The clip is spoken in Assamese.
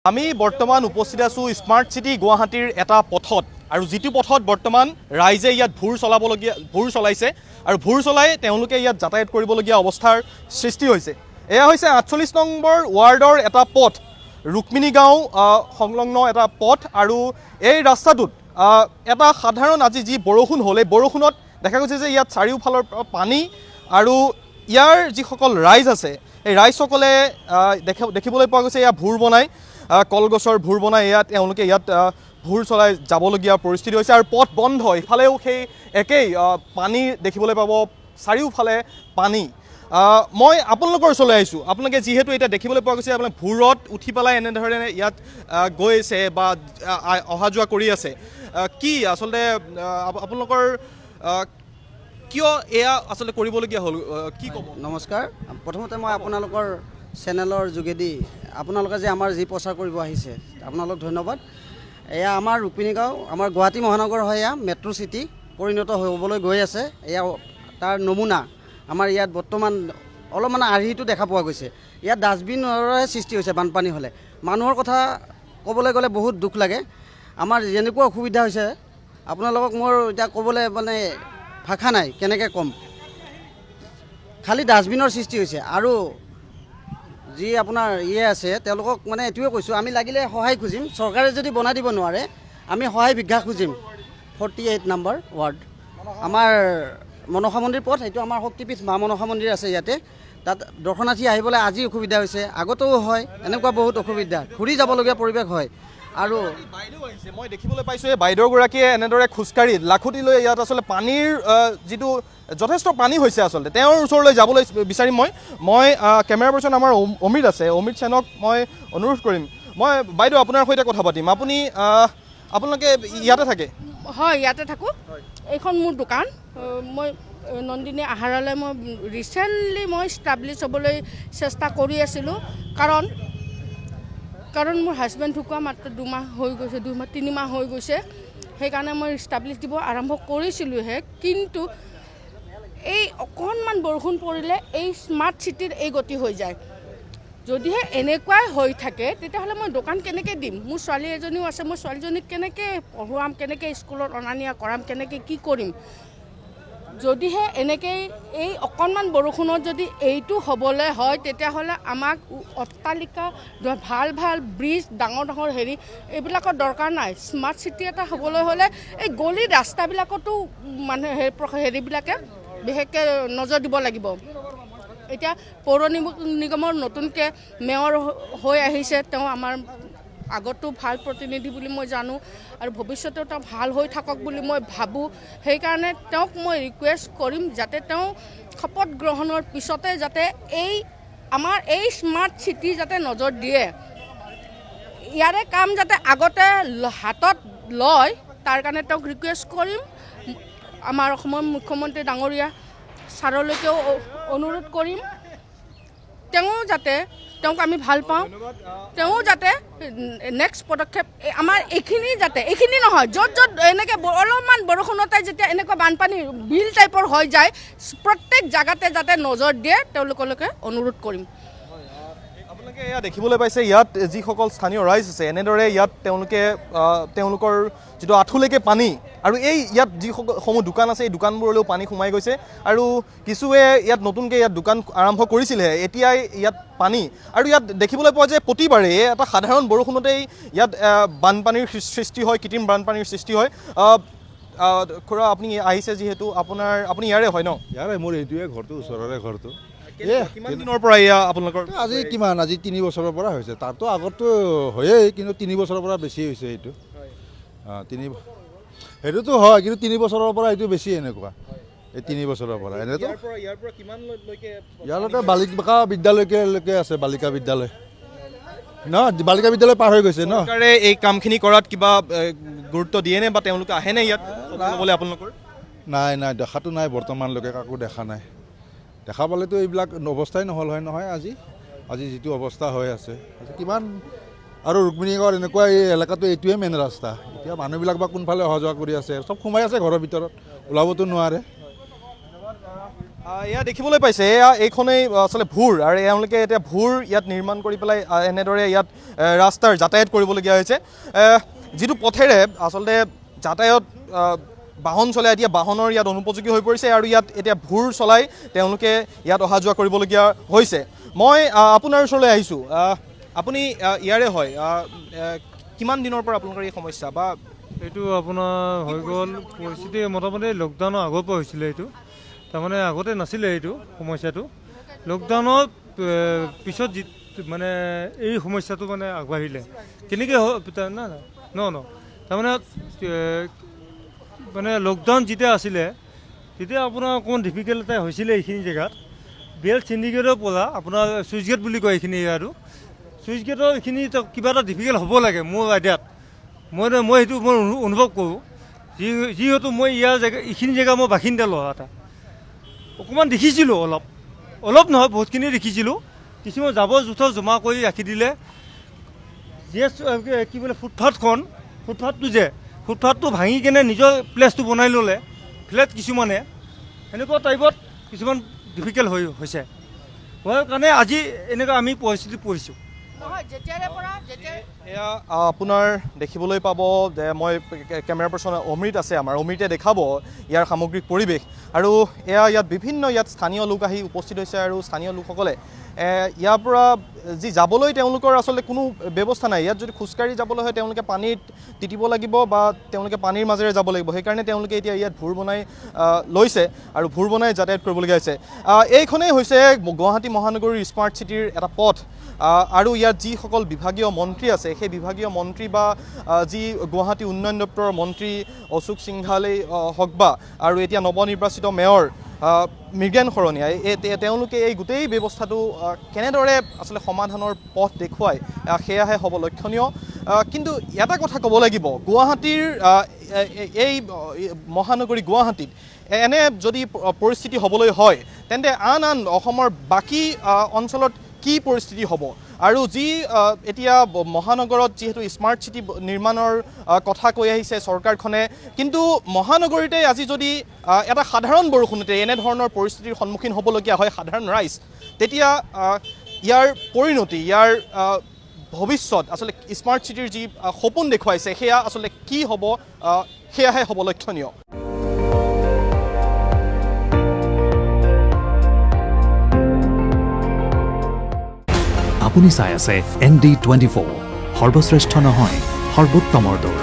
আমি বৰ্তমান উপস্থিত আছোঁ স্মাৰ্ট চিটি গুৱাহাটীৰ এটা পথত আৰু যিটো পথত বৰ্তমান ৰাইজে ইয়াত ভূৰ চলাইছে আৰু ভূৰ চলাই তেওঁলোকে ইয়াত যাতায়াত কৰিবলগীয়া অৱস্থাৰ সৃষ্টি হৈছে। এয়া হৈছে ৪৮ নম্বৰ ৱাৰ্ডৰ এটা পথ, ৰুক্মিণী গাঁও সংলগ্ন এটা পথ আৰু এই ৰাস্তাটোত এটা সাধাৰণ আজি যি বৰষুণ হ'ল এই বৰষুণত দেখা গৈছে যে ইয়াত চাৰিওফালৰ পানী আৰু ইয়াৰ যিসকল ৰাইজ আছে এই ৰাইজসকলে দেখিবলৈ পোৱা গৈছে এয়া ভূৰ বনাই কলগছৰ ভূৰ বনাই তেওঁলোকে ইয়াত ভূৰ চলাই যাবলগীয়া পৰিস্থিতি হৈছে আৰু পথ বন্ধ। ইফালেও সেই একেই পানী দেখিবলৈ পাব, চাৰিওফালে পানী। মই আপোনালোকৰ ওচৰলৈ আহিছোঁ। আপোনালোকে যিহেতু এতিয়া দেখিবলৈ পোৱা গৈছে আপোনালোকে ভূৰত উঠি পেলাই এনেধৰণে ইয়াত গৈছে বা অহা যোৱা কৰি আছে, কি আচলতে আপোনালোকৰ কিয় এয়া আচলতে কৰিবলগীয়া হ'ল, কি ক'ব? নমস্কাৰ। প্ৰথমতে মই আপোনালোকৰ চেনেলৰ যোগেদি আপোনালোকে যে আমাৰ যি প্ৰচাৰ কৰিব আহিছে আপোনালোক ধন্যবাদ। এয়া আমাৰ ৰুক্মিণী গাঁও, আমাৰ গুৱাহাটী মহানগৰ হয়, এয়া মেট্ৰ' চিটি পৰিণত হ'বলৈ গৈ আছে। এয়া তাৰ নমুনা আমাৰ ইয়াত বৰ্তমান অলপমান আৰ্হিটো দেখা পোৱা গৈছে। ইয়াত ডাষ্টবিনৰে সৃষ্টি হৈছে বানপানী হ'লে। মানুহৰ কথা ক'বলৈ গ'লে বহুত দুখ লাগে। আমাৰ যেনেকুৱা অসুবিধা হৈছে আপোনালোকক মোৰ এতিয়া ক'বলৈ মানে ভাষা নাই, কেনেকৈ ক'ম। খালি ডাষ্টবিনৰ সৃষ্টি হৈছে আৰু যি আপোনাৰ আছে তেওঁলোকক মানে এইটোৱে কৈছোঁ, আমি লাগিলে সহায় খুজিম। চৰকাৰে যদি বনাই দিব নোৱাৰে আমি সহায় ভিক্ষা খুজিম। 48 নম্বৰ ৱাৰ্ড আমাৰ মনসা মন্দিৰ পথ, এইটো আমাৰ শক্তিপীঠ মা মনসা মন্দিৰ আছে ইয়াতে। তাত দৰ্শনাৰ্থী আহিবলৈ আজি অসুবিধা হৈছে, আগতেও হয় এনেকুৱা বহুত অসুবিধা, ঘূৰি যাবলগীয়া পৰিৱেশ হয়। আৰু বাইদেউ আহিছে, মই দেখিবলৈ পাইছোঁ এই বাইদেউগৰাকীয়ে এনেদৰে খোজকাঢ়ি লাখুটি লৈ ইয়াত আচলতে পানীৰ যিটো যথেষ্ট পানী হৈছে আচলতে তেওঁৰ ওচৰলৈ যাবলৈ বিচাৰিম। মই কেমেৰা পাৰ্চন আমাৰ অমিত আছে, অমিত সেনক মই অনুৰোধ কৰিম। মই বাইদেউ আপোনাৰ সৈতে কথা পাতিম। আপোনালোকে ইয়াতে থাকে? হয়, ইয়াতে থাকোঁ। এইখন মোৰ দোকান। মই নন্দিনী আহাৰলৈ মই ৰিচেণ্টলি মই ষ্টাব্লিছ হ'বলৈ চেষ্টা কৰি আছিলোঁ, কাৰণ মোৰ হাজবেণ্ড ঢুকুৱা মাত্ৰ 2 মাহ হৈ গৈছে, 3 মাহ হৈ গৈছে। সেইকাৰণে মই ষ্টাব্লিছ দিব আৰম্ভ কৰিছিলোঁহে, কিন্তু এই অকণমান বৰষুণ পৰিলে এই স্মাৰ্ট চিটিৰ এই গতি হৈ যায়। যদিহে এনেকুৱাই হৈ থাকে তেতিয়াহ'লে মই দোকান কেনেকৈ দিম? মোৰ ছোৱালী এজনীও আছে, মই ছোৱালীজনীক কেনেকৈ পঢ়ুৱাম, কেনেকৈ স্কুলত অনা নিয়া কৰাম, কেনেকৈ কি কৰিম? যদিহে এনেকৈ এই অকণমান বৰষুণত যদি এইটো হ'বলৈ হয় তেতিয়াহ'লে আমাক অট্টালিকা, ভাল ভাল ব্ৰিজ, ডাঙৰ ডাঙৰ এইবিলাকৰ দৰকাৰ নাই। স্মাৰ্ট চিটি এটা হ'বলৈ হ'লে এই গলি ৰাস্তাবিলাকতো মানে হেৰিবিলাকে বিশেষকৈ নজৰ দিব লাগিব। এতিয়া পৌৰ নিগমৰ নতুনকৈ মেয়ৰ হৈ আহিছে, তেওঁ আমাৰ আগতো ভাল প্ৰতিনিধি বুলি মই জানো আৰু ভৱিষ্যতেও তেওঁ ভাল হৈ থাকক বুলি মই ভাবোঁ। সেইকাৰণে তেওঁক মই ৰিকুৱেষ্ট কৰিম যাতে তেওঁ শপত গ্ৰহণৰ পিছতে যাতে আমাৰ এই স্মাৰ্ট চিটি যাতে নজৰ দিয়ে, ইয়াৰে কাম যাতে আগতে হাতত লয়, তাৰ কাৰণে তেওঁক ৰিকুৱেষ্ট কৰিম। আমাৰ অসমৰ মুখ্যমন্ত্ৰী ডাঙৰীয়া ছাৰলৈকেও অনুৰোধ কৰিম, তেওঁক আমি ভাল পাওঁ, তেওঁ যাতে নেক্সট পদক্ষেপ আমাৰ এইখিনি নহয়, য'ত এনেকৈ অলপমান বৰষুণতে যেতিয়া এনেকুৱা বানপানী বিল টাইপৰ হৈ যায় প্ৰত্যেক জেগাতে যাতে নজৰ দিয়ে তেওঁলোকলৈকে অনুৰোধ কৰিম। আপোনালোকে এয়া দেখিবলৈ পাইছে ইয়াত যিসকল স্থানীয় ৰাইজ আছে এনেদৰে ইয়াত তেওঁলোকৰ যিটো আঁঠুলৈকে পানী আৰু ইয়াত যিসমূহ দোকান আছে এই দোকানবোৰলৈও পানী সোমাই গৈছে আৰু কিছুৱে ইয়াত নতুনকৈ দোকান আৰম্ভ কৰিছিলেহে, এতিয়াই ইয়াত পানী। আৰু ইয়াত দেখিবলৈ পোৱা যায় প্ৰতিবাৰে এটা সাধাৰণ বৰষুণতেই ইয়াত বানপানীৰ সৃষ্টি হয়, কৃত্ৰিম বানপানীৰ সৃষ্টি হয়। খুৰা, আপুনি আহিছে যিহেতু আপুনি ইয়াৰে হয় ন? ইয়াৰে, মোৰ এইটোৱে ঘৰটো, ওচৰৰে ঘৰটো। কিমান দিনৰ পৰা এয়া আপোনালোকৰ? আজি 3 বছৰৰ পৰা হৈছে। তাতো আগতো হয়েই, কিন্তু 3 বছৰৰ পৰা বেছি হৈছে এইটো। সেইটোতো হয়, কিন্তু 3 বছৰৰ পৰা এইটো বেছি এনেকুৱা। এই 3 বছৰৰ পৰা এনেতো ইয়ালৈকে বালিকা বিদ্যালয়লৈকে আছে, বালিকা বিদ্যালয় বালিকা বিদ্যালয় পাৰ হৈ গৈছে ন। চৰকাৰে এই কামখিনি কৰাত কিবা গুৰুত্ব দিয়ে নে বা তেওঁলোকে আহেনে ইয়াত ক'বলৈ আপোনালোকৰ? নাই, দেখাটো নাই বৰ্তমানলৈকে, কাকো দেখা নাই। দেখা পালেতো এইবিলাক অৱস্থাই নহ'ল হয় নহয়। আজি যিটো অৱস্থা হৈ আছে কিমান, আৰু ৰুক্মিণী গাঁৱৰ এনেকুৱা এই এলেকাটো এইটোৱে মেইন ৰাস্তা। এতিয়া মানুহবিলাক বা কোনফালে অহা যোৱা কৰি আছে, চব সোমাই আছে ঘৰৰ ভিতৰত, ওলাবতো নোৱাৰে। এয়া দেখিবলৈ পাইছে এয়া এইখনেই আচলতে ভূৰ আৰু এওঁলোকে এতিয়া ভূৰ ইয়াত নিৰ্মাণ কৰি পেলাই এনেদৰে ইয়াত ৰাস্তাৰ যাতায়াত কৰিবলগীয়া হৈছে যিটো পথেৰে আচলতে যাতায়াত বাহন চলাই এতিয়া বাহনৰ ইয়াত অনুপযোগী হৈ পৰিছে আৰু ইয়াত এতিয়া ভূৰ চলাই তেওঁলোকে ইয়াত অহা যোৱা কৰিবলগীয়া হৈছে মই আপোনাৰ ওচৰলৈ আহিছোঁ আপুনি ইয়াৰে হয় কিমান দিনৰ পৰা আপোনালোকৰ এই সমস্যা বা এইটো আপোনাৰ হৈ গ'ল পৰিস্থিতি মোটামুটি লকডাউনৰ আগৰ পৰা হৈছিলে এইটো তাৰমানে আগতে নাছিলে এইটো সমস্যাটো লকডাউনৰ পিছত যি মানে এই সমস্যাটো মানে আগবাঢ়িলে কেনেকৈ ন তাৰমানে মানে লকডাউন যেতিয়া আছিলে তেতিয়া আপোনাৰ অকণমান ডিফিকাল্ট এটা হৈছিলে এইখিনি জেগাত বেল চিণ্ডিকেটৰ পৰা আপোনাৰ চুইচ গেট বুলি কয় এইখিনি এৰিয়াটো চুইচ গেটৰ এইখিনি কিবা এটা ডিফিকাল্ট হ'ব লাগে মোৰ আইডিয়াত মই সেইটো মই অনুভৱ কৰোঁ যিহেতু মই ইয়াৰ জেগা এইখিনি জেগা মই বাসিন্দা ল'ৰা এটা অকণমান দেখিছিলোঁ অলপ নহয় বহুতখিনি দেখিছিলোঁ কিছুমান জাবৰ জোঁথৰ জমা কৰি ৰাখি দিলে যিয়ে কি বোলে ফুটপাথটো ভাঙি কেনে নিজৰ প্লেচটো বনাই ল'লে ফ্লেট কিছুমানে এনেকুৱা টাইপত কিছুমান ডিফিকাল্ট হৈছে হোৱাৰ কাৰণে আজি এনেকুৱা আমি পৰিস্থিতিত পৰিছোঁ এয়া আপোনাৰ দেখিবলৈ পাব যে মই কেমেৰা পাৰ্চন অমৃত আছে আমাৰ অমৃতে দেখাব ইয়াৰ সামগ্ৰিক পৰিৱেশ আৰু এয়া ইয়াত বিভিন্ন ইয়াত স্থানীয় লোক আহি উপস্থিত হৈছে আৰু স্থানীয় লোকসকলে ইয়াৰ পৰা যি যাবলৈ তেওঁলোকৰ আচলতে কোনো ব্যৱস্থা নাই ইয়াত যদি খোজকাঢ়ি যাবলৈ হয় তেওঁলোকে পানীত তিতিব লাগিব বা তেওঁলোকে পানীৰ মাজেৰে যাব লাগিব সেইকাৰণে তেওঁলোকে এতিয়া ইয়াত ভূৰ বনাই লৈছে আৰু ভূৰ বনাই যাতায়াত কৰিবলগীয়া হৈছে এইখনেই হৈছে গুৱাহাটী মহানগৰীৰ স্মাৰ্ট চিটিৰ এটা পথ আৰু ইয়াত যিসকল বিভাগীয় মন্ত্ৰী আছে সেই বিভাগীয় মন্ত্ৰী বা যি গুৱাহাটী উন্নয়ন দপ্তৰৰ মন্ত্ৰী অশোক সিংঘালেই হওক বা আৰু এতিয়া নৱনিৰ্বাচিত মেয়ৰ মৃগেন শৰণীয়া তেওঁলোকে এই গোটেই ব্যৱস্থাটো কেনেদৰে আচলতে সমাধানৰ পথ দেখুৱায় সেয়াহে হ'ব লক্ষণীয় কিন্তু এটা কথা ক'ব লাগিব গুৱাহাটীৰ এই মহানগৰী গুৱাহাটীত এনে যদি পৰিস্থিতি হ'বলৈ হয় তেন্তে আন অসমৰ বাকী অঞ্চলত কি পৰিস্থিতি হ'ব আৰু যি এতিয়া মহানগৰত যিহেতু স্মাৰ্ট চিটি নিৰ্মাণৰ কথা কৈ আহিছে চৰকাৰখনে কিন্তু মহানগৰীতে আজি যদি এটা সাধাৰণ বৰষুণতে এনেধৰণৰ পৰিস্থিতিৰ সন্মুখীন হ'বলগীয়া হয় সাধাৰণ ৰাইজ তেতিয়া ইয়াৰ পৰিণতি ইয়াৰ ভৱিষ্যত আচলতে স্মাৰ্ট চিটিৰ যি সপোন দেখুৱাইছে সেয়া আচলতে কি হ'ব সেয়াহে হ'ব লক্ষণীয় আপুনি চাই আছে ND24 সৰ্বশ্ৰেষ্ঠ নহয় সৰ্বোত্তমৰ দৌৰ